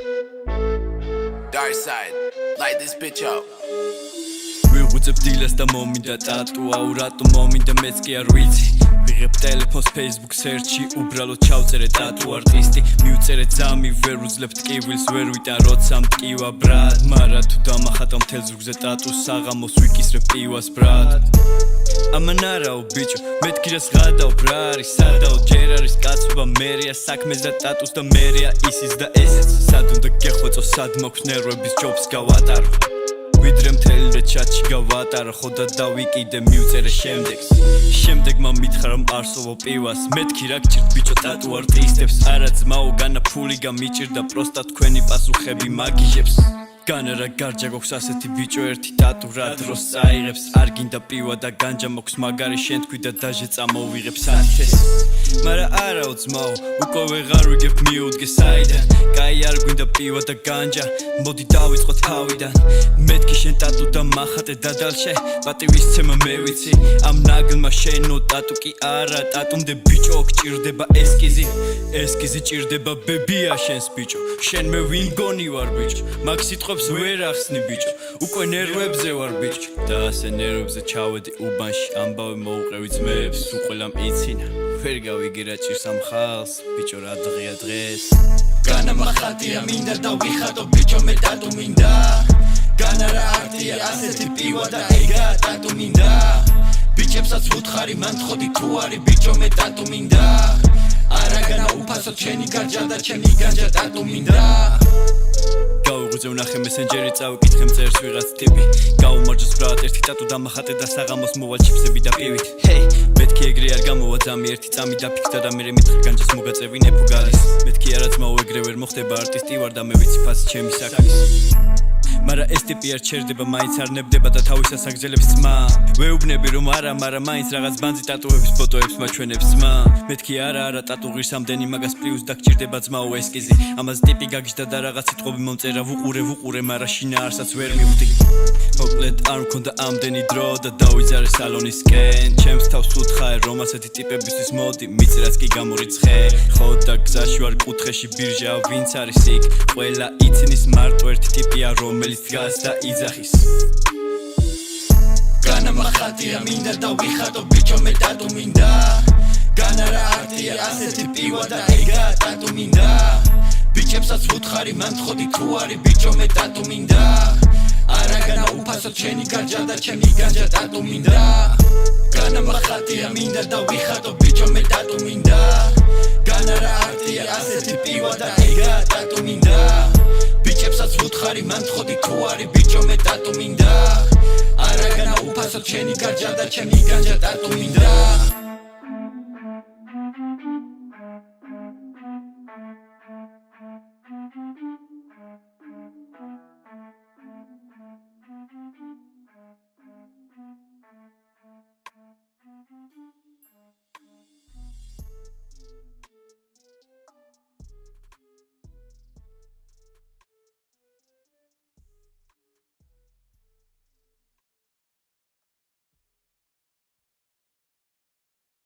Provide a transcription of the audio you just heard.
Dark side, light this bitch up. ვიღუწებ დილას და მომინდა ტატუა ურატო მომინდა მეც კი არ ვიცი ვიღებ ტელეფონს Facebook search-ში უბრალოდ ჩავწერე ტატუ არტისტი მივწერე ძამი ვერ უძლებ ტკივილს ვერ ვიტან როცა მტკივა ბრატ მარა თუ დამახატა მთელ ზურგზე ტატუს საღამოს ვიკისრებ პივას ბრატ ამან არაო ბიჭო მეთქი რას ღადაობ რა არის სადაო ჯერ არის კაცობა მერია საქმეს და ტატუს და მერია ისიც და ესეც სად უნდა გეხვეწო სად მაქვს ნერვების ჯობს გავატარო ვიდრე მთელი და ჩატში გავატარა ხოდა დავიკიდე მივწერე შემდეგმა მითხრა რომ არსოვო პივას მეთქი რა გჭირთ ბიჭო ტატუ არტისტებს არა ძმაო განა ფული გამიჭირდა პროსტა თქვენი პასუხები მაგიჟებს განა რა გარჯა გვაქვს ასეთი ბიჭო ერთი ტატუ რა დროს წაიღებს არ გინდა პივა და განჯა მოქვს მაგარი შენ თქვი და დაჟე წამოვიღებ სათეს მარა არაო ძმაო უკვე ვეღარ ვიგებ მიუდგე საიდან კაი არ გვინდა პივა და განჯა მოდი დავიწყო თავიდან მეთქი შენ ტატუ და მახატე დადალშე პატივისცემა მე ვიცი ამ ნაგლმა შენო ტატუ კი არა ტატუმდე ბიჭო გჭირდება ესკიზი ჭირდება ბებია შენს ბიჭო შენ მე ვინ გონი ვარ ბიჭო მაგ სიტყვებს ვერ ახსნი ბიჭო უკვე ნერვებზე ვარ ბიჭო და ასე ნერვებზე ჩავედი უბანში ამბავი მოუყევი ძმებს უყველამ იცინა ვერ გავიგე რა ჭირს ამ ხალს ბიჭო რა დღეა დღეს განა მახატია მინდა და ვიხატო ბიჭო მე ტატუ მინდა განა რა არტია ასეთი პივა და ეგა ტატუ მინდა ბიჭებსაც ვუთხარი მან თხოდი თუ არის ბიჭო მე ტატუ მინდა არა განა უფასო ჩემი გარჯა და ჩემი განჯა ტატუ მინდა გავუღუძე ვნახე მესენჯერი წავიკითხე მწერს ვიღაც ტიპი გაუმარჯოს ბრატ ერთი ტატუ დამახატე და საღამოს მოვალ ჩიფსები და პივით ჰეი მეთქი ეგრე არ გამოვა ძამი ერთი წამი დაფიქდა და მე მეთქი განჯას მოგაწევი ნეფუ გალის მეთქი არა ძმაო ეგრე ვერ მოხდება არტისტი ვარ და მე ვიცი ფასი ჩემი საქმის მარა ეს ტიპი არ ჩერდება მაინც არ ნებდება და თავისას აგზელებს ძმა ვეუბნები რომ არა მარა მაინც რაღაც ბანძი ტატუების ფოტოებს მაჩვენებს ძმა მეთქი არა ტატუ ღირსამდენი მაგას პლუს დაგჭირდება ძმაო ესკიზი ამას ტიპი გაგიჟდა და რაღაც სიტყვები მომწერა ვუყურე მარა შინაარსაც ვერ მივხვდი მოკლედ არ მქონდა ამდენი დრო და დავიზარე სალონისკენ ჩემს თავს ვუთხარ რომ ასეთი ტიპებისთვის მოდი მიწრაც კი გამორიცხე ხოდა გზაში ვარ კუთხეში ბირჟა ვინც არის იქ ყველა იცნის მარტო ერთი ტიპია რომელიც დგას და იძახის განა მახატია მინდა და ვიხატო ბიჭო მე ტატუ მინდა განა რა არტია ასეთი პივა და ეგა ტატუ მინდა ბიჭებსაც ვუთხარი მან თხოდი თუ არის ბიჭო მე ტატუ მინდა არა განა უფასო ჩემი გარჯა და ჩემი განჯა ტატუ მინდა განა მახატია მინდა და ვიხატო ბიჭო მე ტატუ მინდა განა რა არტია ასეთი პივა და ეგა ტატუ მინდა ბიჭებსაც ვუთხარი მან თხოდი თუ არის ბიჭო მე ტატუ მინდა არა განა უფასო ჩემი გარჯა და ჩემი განჯა ტატუ მინდა